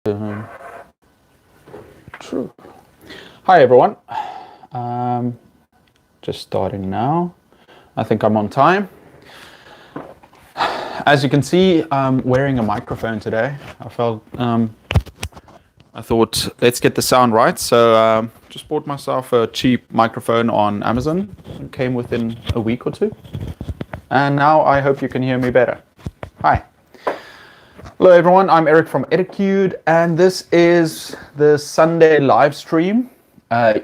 Um, True. Hi everyone. Just starting now. I think I'm on time. As you can see, I'm wearing a microphone today. I thought let's get the sound right. So just bought myself a cheap microphone on Amazon. It came within a week or two. And now I hope you can hear me better. Hi. Hello everyone, I'm Eric from Etacude, and this is the Sunday live stream.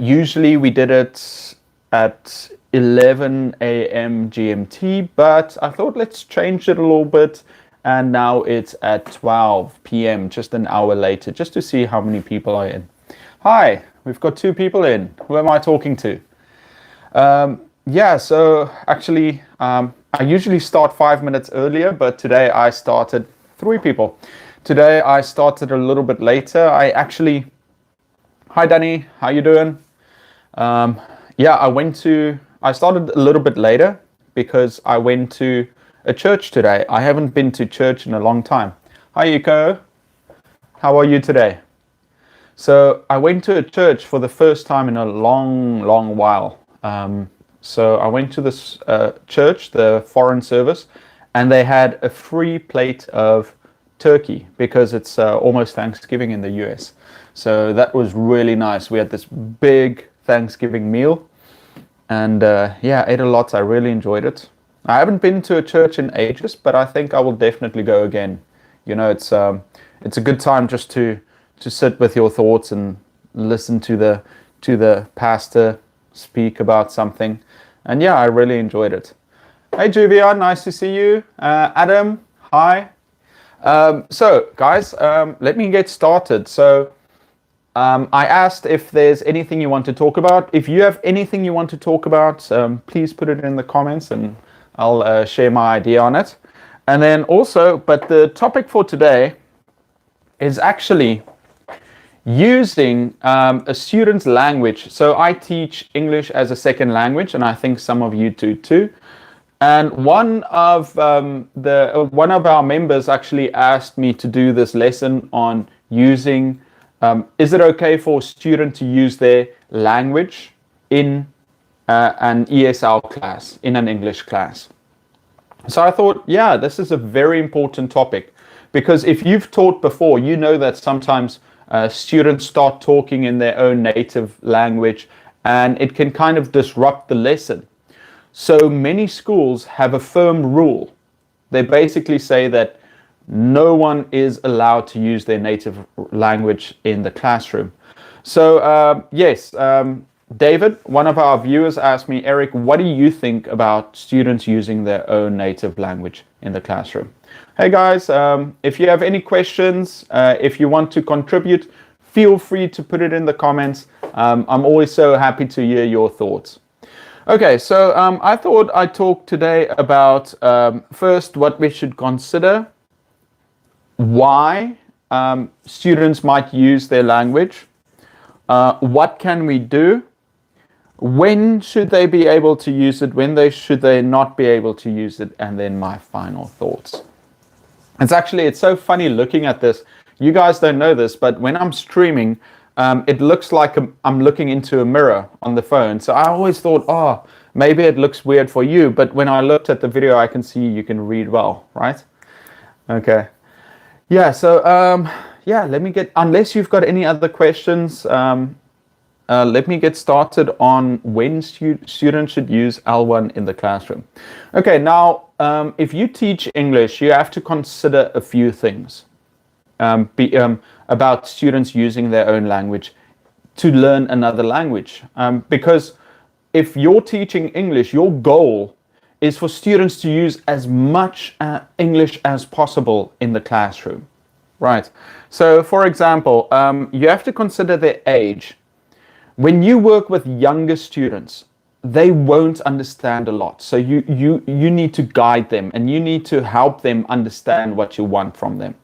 Usually we did it at 11 a.m. GMT, but I thought let's change it a little bit, and now it's at 12 p.m., just an hour later, just to see how many people are in. Hi, we've got 2 people in. Who am I talking to? So actually, I usually start 5 minutes earlier, but today I started 3 people. Today I started a little bit later. Hi Danny, how you doing? I started a little bit later because I went to a church today. I haven't been to church in a long time. Hi Yuko, how are you today? So I went to a church for the first time in a long while. So I went to this church, the foreign service, and they had a free plate of turkey because it's almost Thanksgiving in the US. So that was really nice. We had this big Thanksgiving meal, and ate a lot. I really enjoyed it. I haven't been to a church in ages, but I think I will definitely go again. You know, it's a good time just to sit with your thoughts and listen to the pastor speak about something. And yeah, I really enjoyed it. Hey Juvia, nice to see you. Adam, hi. So guys, let me get started. So I asked if there's anything you want to talk about. If you have anything you want to talk about, please put it in the comments and I'll share my idea on it. And then also, but the topic for today is actually using a student's language. So I teach English as a second language, and I think some of you do too. And one of our members actually asked me to do this lesson on using. Is it okay for a student to use their language in an ESL class, in an English class? So I thought, yeah, this is a very important topic, because if you've taught before, you know that sometimes students start talking in their own native language, and it can kind of disrupt the lesson. So many schools have a firm rule. They basically say that no one is allowed to use their native language in the classroom. So David, one of our viewers, asked me, Eric, what do you think about students using their own native language in the classroom? Hey guys, if you have any questions, if you want to contribute, feel free to put it in the comments. I'm always so happy to hear your thoughts. Okay, so I thought I'd talk today about first what we should consider, why students might use their language, what can we do, when should they be able to use it, should they not be able to use it, and then my final thoughts. It's so funny looking at this. You guys don't know this, but when I'm streaming, it looks like I'm looking into a mirror on the phone. So I always thought, maybe it looks weird for you. But when I looked at the video, I can see you can read well, right? Okay. Yeah, so unless you've got any other questions, let me get started on when students should use L1 in the classroom. Okay, now, if you teach English, you have to consider a few things. About students using their own language to learn another language. Because if you're teaching English, your goal is for students to use as much English as possible in the classroom, right? So, for example, you have to consider their age. When you work with younger students, they won't understand a lot. So you need to guide them, and you need to help them understand what you want from them.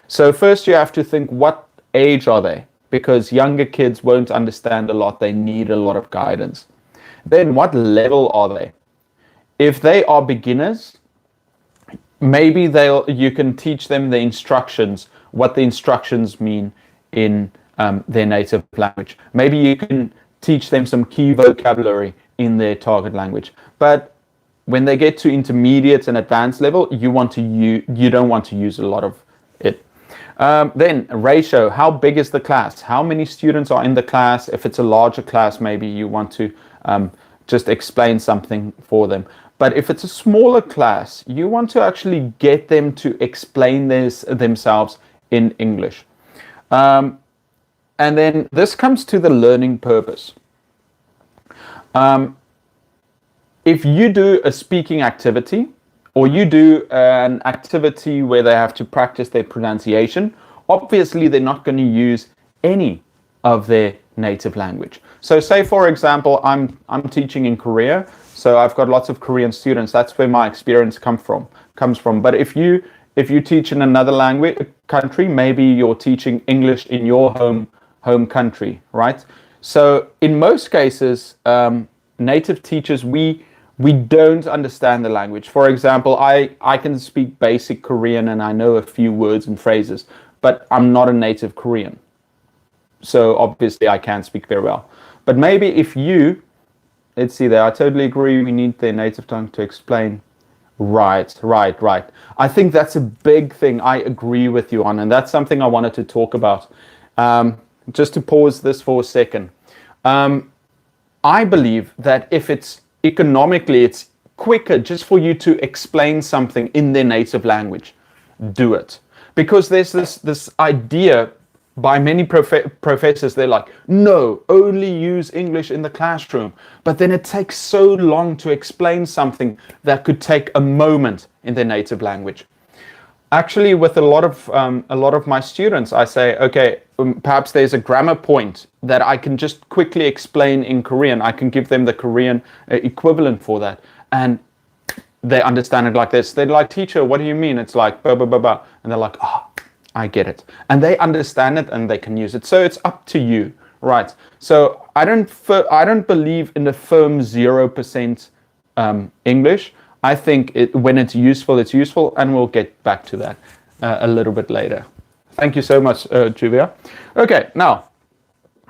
So first you have to think, what age are they? Because younger kids won't understand a lot. They need a lot of guidance. Then what level are they? If they are beginners, maybe you can teach them the instructions, what the instructions mean, in their native language. Maybe you can teach them some key vocabulary in their target language. But when they get to intermediate and advanced level, you don't want to use a lot of it. Then ratio, how big is the class? How many students are in the class? If it's a larger class, maybe you want to just explain something for them. But if it's a smaller class, you want to actually get them to explain this themselves in English. And then this comes to the learning purpose. If you do a speaking activity, or you do an activity where they have to practice their pronunciation, obviously they're not going to use any of their native language. So say, for example, I'm teaching in Korea, so I've got lots of Korean students. That's where my experience comes from. But if you teach in another language country, maybe you're teaching English in your home country, right? So in most cases, native teachers, we don't understand the language. For example, I can speak basic Korean and I know a few words and phrases, but I'm not a native Korean. So obviously I can't speak very well. But maybe if you, let's see there, I totally agree, we need their native tongue to explain. Right. I think that's a big thing I agree with you on, and that's something I wanted to talk about. Just to pause this for a second. I believe that if it's economically, it's quicker just for you to explain something in their native language, do it. Because there's this idea by many professors, they're like, no, only use English in the classroom. But then it takes so long to explain something that could take a moment in their native language. Actually, with a lot of my students, I say, okay, perhaps there's a grammar point that I can just quickly explain in Korean. I can give them the Korean equivalent for that, and they understand it like this. They're like, teacher, what do you mean? It's like blah blah blah blah, and they're like, oh, I get it, and they understand it and they can use it. So it's up to you, right? So I don't believe in the firm 0% English. I think when it's useful, and we'll get back to that a little bit later. Thank you so much, Julia. Okay, now,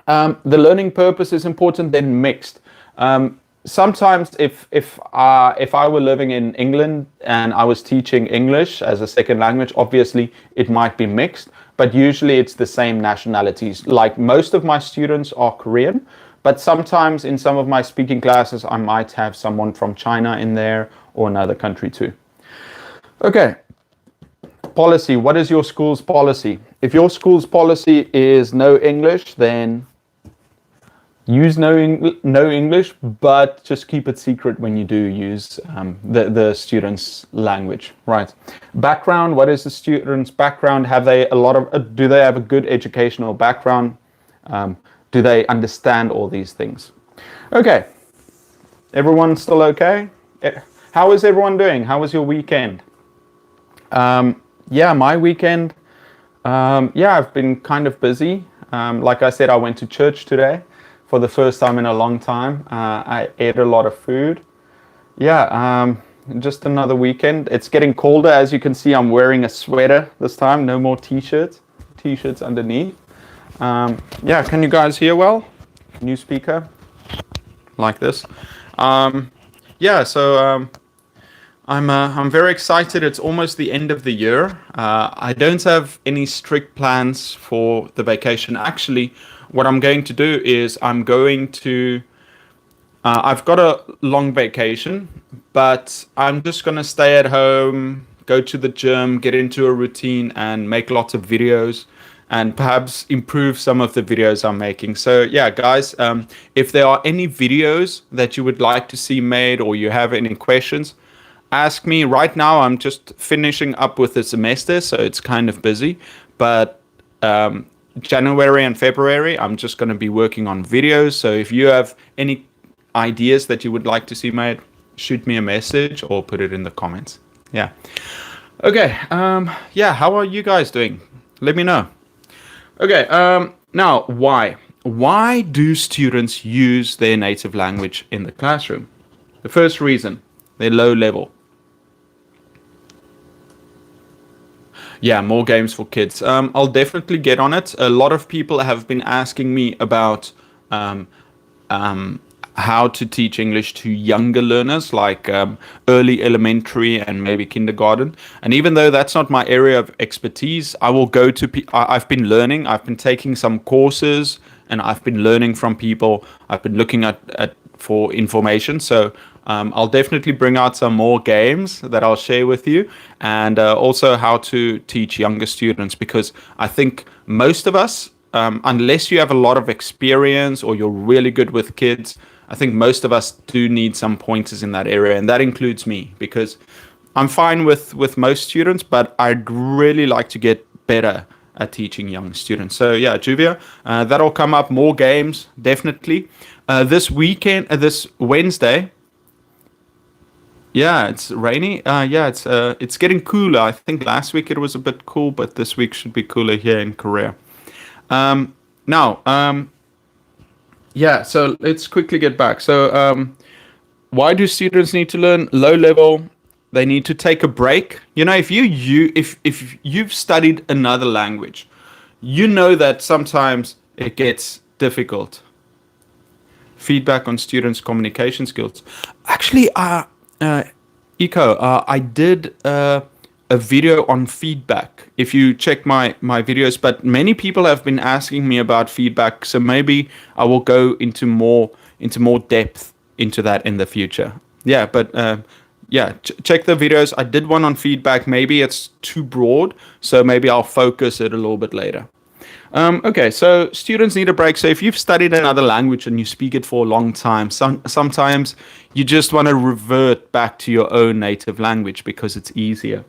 the learning purpose is important, then mixed. Sometimes if I were living in England and I was teaching English as a second language, obviously it might be mixed, but usually it's the same nationalities. Like most of my students are Korean, but sometimes in some of my speaking classes, I might have someone from China in there, or another country too. Okay, policy. What is your school's policy? If your school's policy is no English, then use no English, but just keep it secret when you do use the student's language, right? Background. What is the student's background? Do they have a good educational background? Do they understand all these things? Okay, everyone still okay? How is everyone doing? How was your weekend? Yeah, my weekend, I've been kind of busy. Like I said, I went to church today for the first time in a long time. I ate a lot of food. Yeah, just another weekend. It's getting colder. As you can see, I'm wearing a sweater this time. No more t-shirts underneath. Yeah, can you guys hear well? New speaker, like this. Yeah, so I'm very excited. It's almost the end of the year. I don't have any strict plans for the vacation. Actually, what I'm going to do is I've got a long vacation, but I'm just going to stay at home, go to the gym, get into a routine and make lots of videos and perhaps improve some of the videos I'm making. So yeah, guys, if there are any videos that you would like to see made or you have any questions, ask me. Right now, I'm just finishing up with the semester, so it's kind of busy. But January and February, I'm just going to be working on videos. So if you have any ideas that you would like to see made, shoot me a message or put it in the comments. Yeah. Okay. Yeah. How are you guys doing? Let me know. Okay. Now, why? Why do students use their native language in the classroom? The first reason, they're low level. Yeah, more games for kids. I'll definitely get on it. A lot of people have been asking me about um, um, how to teach English to younger learners, like early elementary and maybe kindergarten. And even though that's not my area of expertise, I will go to. I've been learning. I've been taking some courses, and I've been learning from people. I've been looking at for information. So I'll definitely bring out some more games that I'll share with you, and also how to teach younger students, because I think most of us, unless you have a lot of experience or you're really good with kids, I think most of us do need some pointers in that area, and that includes me, because I'm fine with most students, but I'd really like to get better at teaching young students. So yeah, Juvia, that'll come up. More games, definitely. This weekend, this Wednesday. Yeah, it's rainy. Yeah, it's getting cooler. I think last week it was a bit cool, but this week should be cooler here in Korea. Um, now, yeah. So let's quickly get back. So, why do students need to learn low level? They need to take a break. You know, if you've studied another language, you know that sometimes it gets difficult. Feedback on students' communication skills. Actually, uh, Eco, I did a video on feedback. If you check my videos, but many people have been asking me about feedback, so maybe I will go into more depth into that in the future. Yeah, but yeah, check the videos. I did one on feedback. Maybe it's too broad, so maybe I'll focus it a little bit later. Okay, so students need a break. So if you've studied another language and you speak it for a long time, sometimes you just want to revert back to your own native language because it's easier.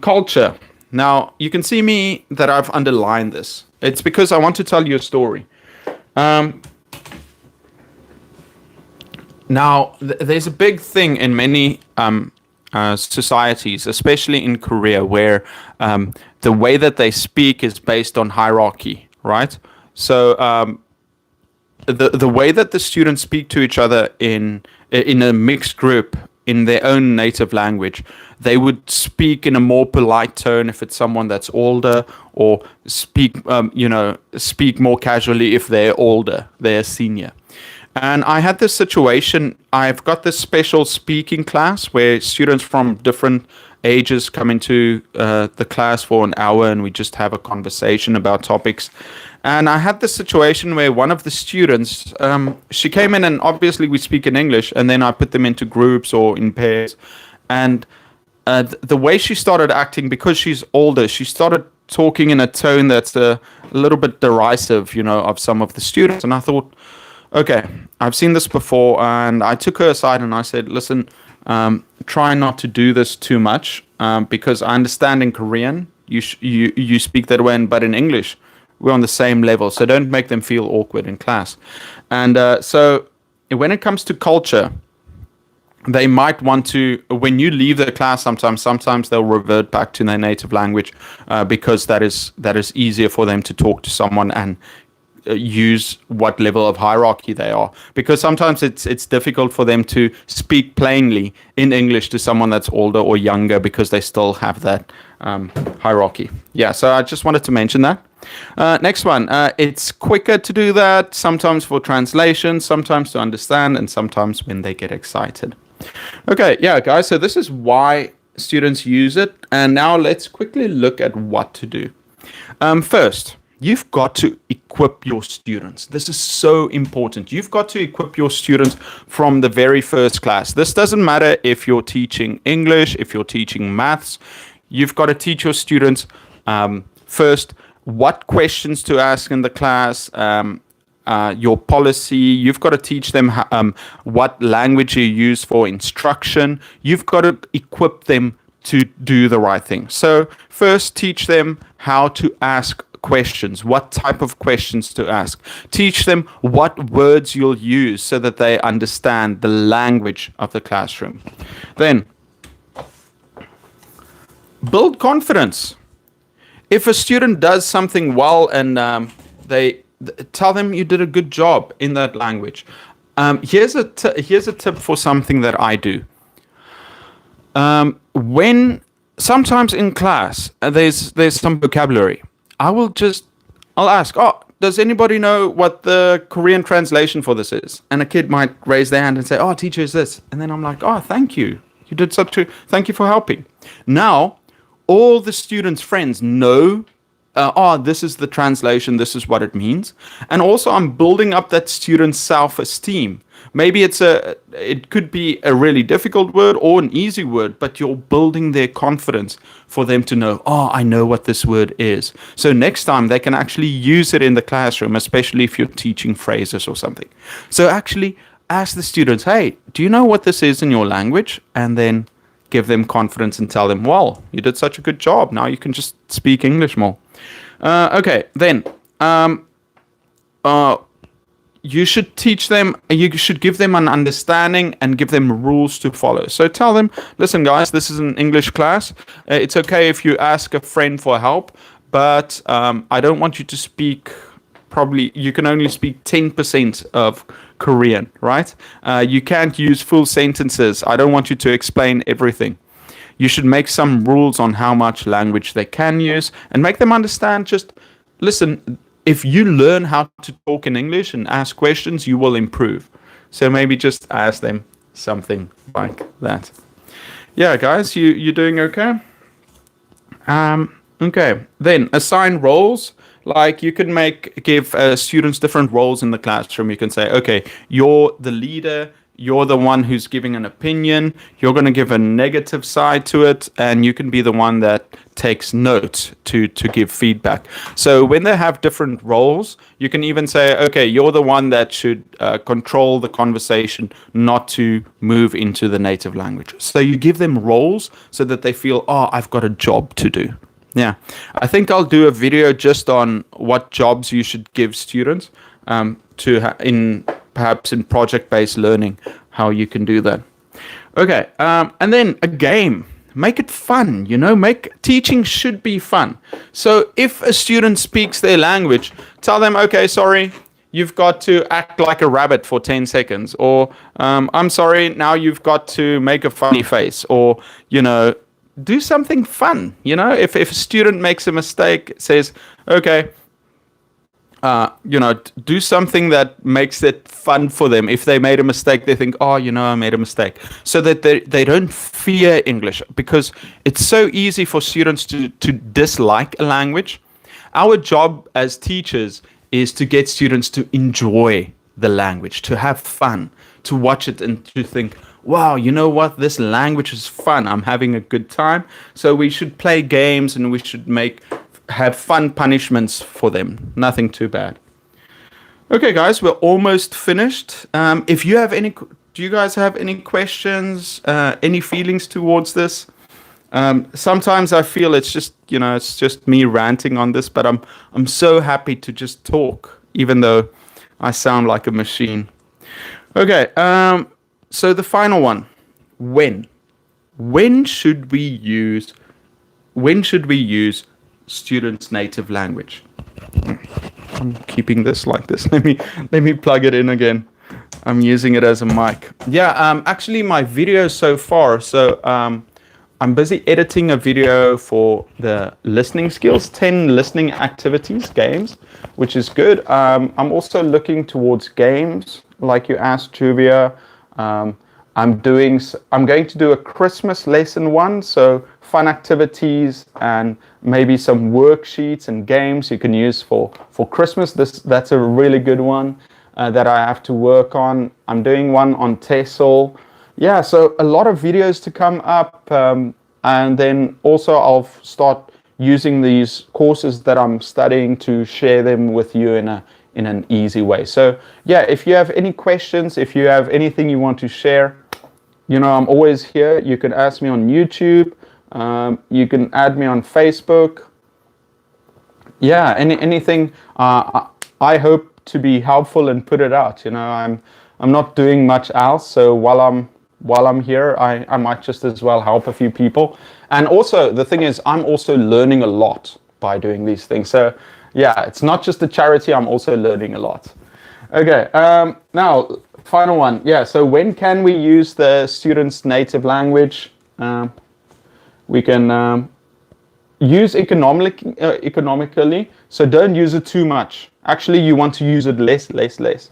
Culture. Now, you can see me that I've underlined this. It's because I want to tell you a story. Um, Now, there's a big thing in many societies, especially in Korea, where the way that they speak is based on hierarchy, right? So the way that the students speak to each other in a mixed group in their own native language, they would speak in a more polite tone if it's someone that's older, or speak more casually if they're older, they're senior. And I had this situation. I've got this special speaking class where students from different ages come into the class for an hour, and we just have a conversation about topics. And I had this situation where one of the students, she came in, and obviously we speak in English, and then I put them into groups or in pairs. And the way she started acting, because she's older, she started talking in a tone that's a little bit derisive, of some of the students. And I thought, okay, I've seen this before, and I took her aside and I said, listen, try not to do this too much, because I understand in Korean you speak that way, but in English we're on the same level, so don't make them feel awkward in class. And so when it comes to culture, they might want to, when you leave the class, sometimes they'll revert back to their native language, because that is easier for them to talk to someone and use what level of hierarchy they are, because sometimes it's difficult for them to speak plainly in English to someone that's older or younger, because they still have that hierarchy. Yeah, so I just wanted to mention that. Next one, it's quicker to do that, sometimes for translation, sometimes to understand, and sometimes when they get excited. Okay, yeah, guys, so this is why students use it, and now let's quickly look at what to do. First, you've got to equip your students. This is so important. You've got to equip your students from the very first class. This doesn't matter if you're teaching English, if you're teaching maths. You've got to teach your students first what questions to ask in the class, your policy. You've got to teach them what language you use for instruction. You've got to equip them to do the right thing. So first, teach them how to ask questions, what type of questions to ask. Teach them what words you'll use so that they understand the language of the classroom. Then, build confidence. If a student does something well, and tell them you did a good job in that language. Here's a tip for something that I do. When sometimes in class, there's some vocabulary. I'll ask, oh, does anybody know what the Korean translation for this is? And a kid might raise their hand and say, oh, teacher, is this? And then I'm like, oh, thank you. Thank you for helping. Now, all the students' friends know, oh, this is the translation, this is what it means. And also I'm building up that student's self-esteem. Maybe it could be a really difficult word or an easy word, but you're building their confidence for them to know, oh, I know what this word is. So next time they can actually use it in the classroom, especially if you're teaching phrases or something. So actually ask the students, hey, do you know what this is in your language? And then give them confidence and tell them, well, you did such a good job. Now you can just speak English more. Okay, then you should teach them, you should give them an understanding and give them rules to follow. So tell them, listen, guys, this is an English class. It's okay if you ask a friend for help, but I don't want you to speak, probably, you can only speak 10% of Korean, right? You can't use full sentences. I don't want you to explain everything. You should make some rules on how much language they can use and make them understand. Just listen, if you learn how to talk in English and ask questions, you will improve. So maybe just ask them something like that. Yeah, guys, you doing okay? Okay, then assign roles. Like you can give students different roles in the classroom. You can say, okay, you're the leader, you're the one who's giving an opinion, you're going to give a negative side to it, and you can be the one that takes notes to give feedback. So when they have different roles, you can even say, okay, you're the one that should control the conversation, not to move into the native language. So you give them roles so that they feel, oh, I've got a job to do. Yeah, I think I'll do a video just on what jobs you should give students perhaps in project-based learning, how you can do that. Okay, and then a game. Make it fun, teaching should be fun. So if a student speaks their language, tell them, okay, sorry, you've got to act like a rabbit for 10 seconds. Or, I'm sorry, now you've got to make a funny face. Or, do something fun. If a student makes a mistake, says, okay, do something that makes it fun for them. If they made a mistake, they think, oh, I made a mistake. So that they don't fear English, because it's so easy for students to dislike a language. Our job as teachers is to get students to enjoy the language, to have fun, to watch it and to think, wow, you know what? This language is fun. I'm having a good time. So we should play games and we should have fun punishments for them. Nothing too bad. Okay, guys, we're almost finished. If you have do you guys have any questions, any feelings towards this? Sometimes I feel it's just me ranting on this, but I'm so happy to just talk, even though I sound like a machine. Okay, so the final one, when? When should we use students' native language? I'm keeping this like this. Let me plug it in again. I'm using it as a mic. Yeah, actually my video so far, I'm busy editing a video for the listening skills, 10 listening activities, games, which is good. I'm also looking towards games, like you asked, Juvia. I'm going to do a Christmas lesson one, so fun activities and maybe some worksheets and games you can use for Christmas. That's a really good one that I have to work on. I'm doing one on TESOL. Yeah, so a lot of videos to come up, and then also I'll start using these courses that I'm studying to share them with you in an easy way. So yeah, if you have any questions, if you have anything you want to share, I'm always here. You can ask me on YouTube. You can add me on Facebook. Yeah, anything. I hope to be helpful and put it out. I'm not doing much else. So while I'm here, I might just as well help a few people. And also the thing is, I'm also learning a lot by doing these things. So yeah, it's not just a charity. I'm also learning a lot. Okay. Now. Final one. Yeah, so when can we use the students' native language? We can use economically, so don't use it too much. Actually, you want to use it less.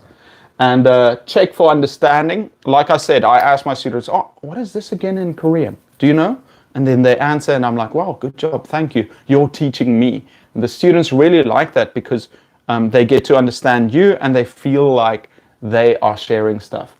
And check for understanding. Like I said, I ask my students, oh, what is this again in Korean? Do you know? And then they answer, and I'm like, wow, good job, thank you. You're teaching me. And the students really like that because they get to understand you and they feel like they are sharing stuff.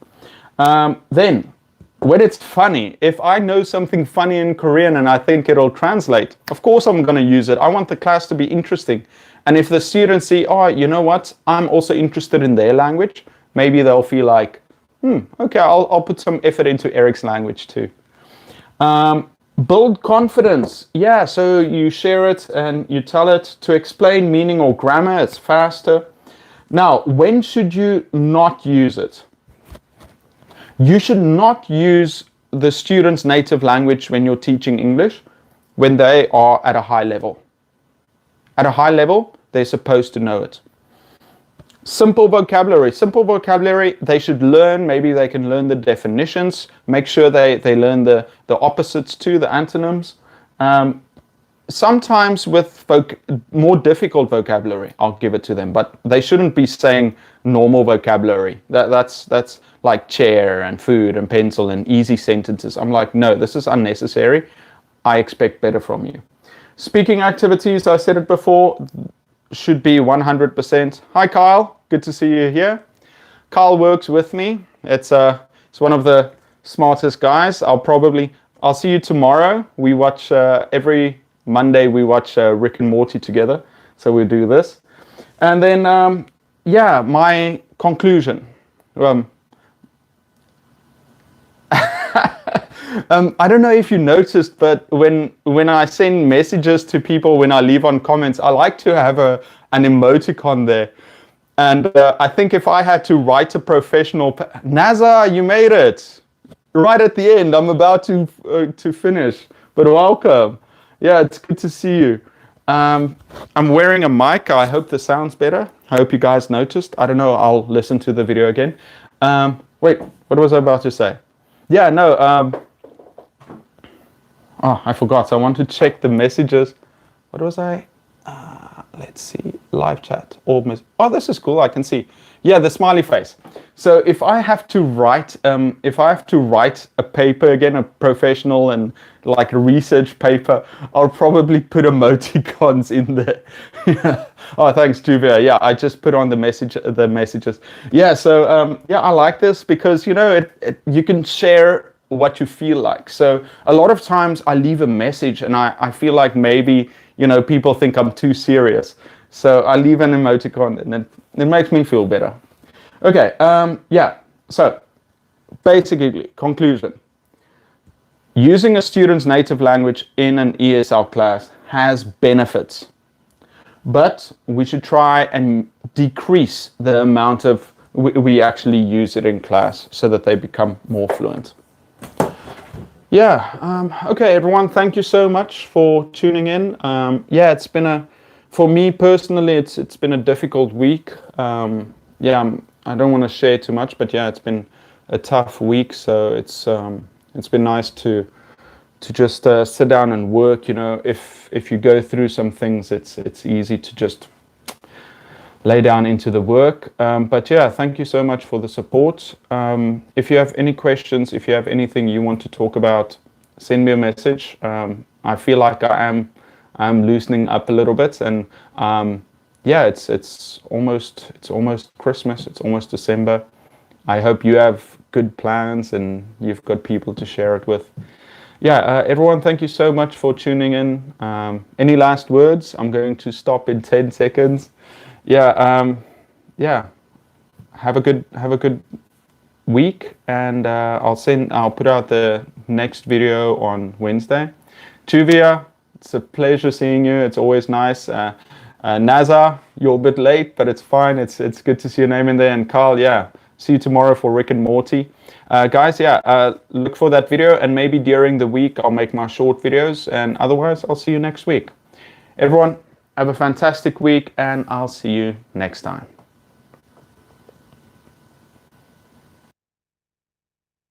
Then, when it's funny, if I know something funny in Korean and I think it'll translate, of course I'm going to use it. I want the class to be interesting. And if the students see, oh, you know what, I'm also interested in their language, maybe they'll feel like, okay, I'll put some effort into Eric's language too. Build confidence. Yeah, so you share it and you tell it to explain meaning or grammar. It's faster. Now, when should you not use it? You should not use the student's native language when you're teaching English when they are at a high level. At a high level, they're supposed to know it. Simple vocabulary. Simple vocabulary, they should learn. Maybe they can learn the definitions. Make sure they learn the opposites too, the antonyms. Sometimes with more difficult vocabulary, I'll give it to them. But they shouldn't be saying normal vocabulary. That's like chair and food and pencil and easy sentences. I'm like, no, this is unnecessary. I expect better from you. Speaking activities, I said it before, should be 100%. Hi, Kyle. Good to see you here. Kyle works with me. It's one of the smartest guys. I'll see you tomorrow. We watch every Monday. We watch Rick and Morty together. So we do this, and then my conclusion. I don't know if you noticed, but when I send messages to people, when I leave on comments, I like to have an emoticon there. And I think if I had to write a professional, Naza, you made it right at the end. I'm about to finish, but welcome. Yeah, it's good to see you. I'm wearing a mic. I hope the sound's better. I hope you guys noticed. I don't know. I'll listen to the video again. Wait, what was I about to say? Yeah, no. I forgot. I want to check the messages. What was I? Let's see. Live chat. Oh, this is cool. I can see. Yeah, the smiley face. So if I have to write, a paper again, a professional and like a research paper, I'll probably put emoticons in there. Yeah. Oh, thanks, Juvia. Yeah, I just put on the messages. Yeah. So I like this because you can share what you feel like. So a lot of times I leave a message and I feel like maybe people think I'm too serious. So I leave an emoticon and it makes me feel better. Okay, so basically, conclusion. Using a student's native language in an ESL class has benefits, but we should try and decrease the amount of we actually use it in class so that they become more fluent. Okay, everyone, thank you so much for tuning in. It's been for me personally, it's been a difficult week. I don't want to share too much, but it's been a tough week. So it's been nice to just sit down and work. If you go through some things, it's easy to just lay down into the work. Thank you so much for the support. If you have any questions, if you have anything you want to talk about, send me a message. I feel like I'm loosening up a little bit, and it's almost Christmas. It's almost December. I hope you have good plans and you've got people to share it with. Everyone, thank you so much for tuning in. Any last words? I'm going to stop in 10 seconds. Have a good week, and I'll put out the next video on Wednesday. Juvia, it's a pleasure seeing you. It's always nice. Naza, you're a bit late, but it's fine. It's good to see your name in there. And Carl, see you tomorrow for Rick and Morty. Guys, look for that video, and maybe during the week I'll make my short videos, and otherwise I'll see you next week. Everyone, have a fantastic week, and I'll see you next time.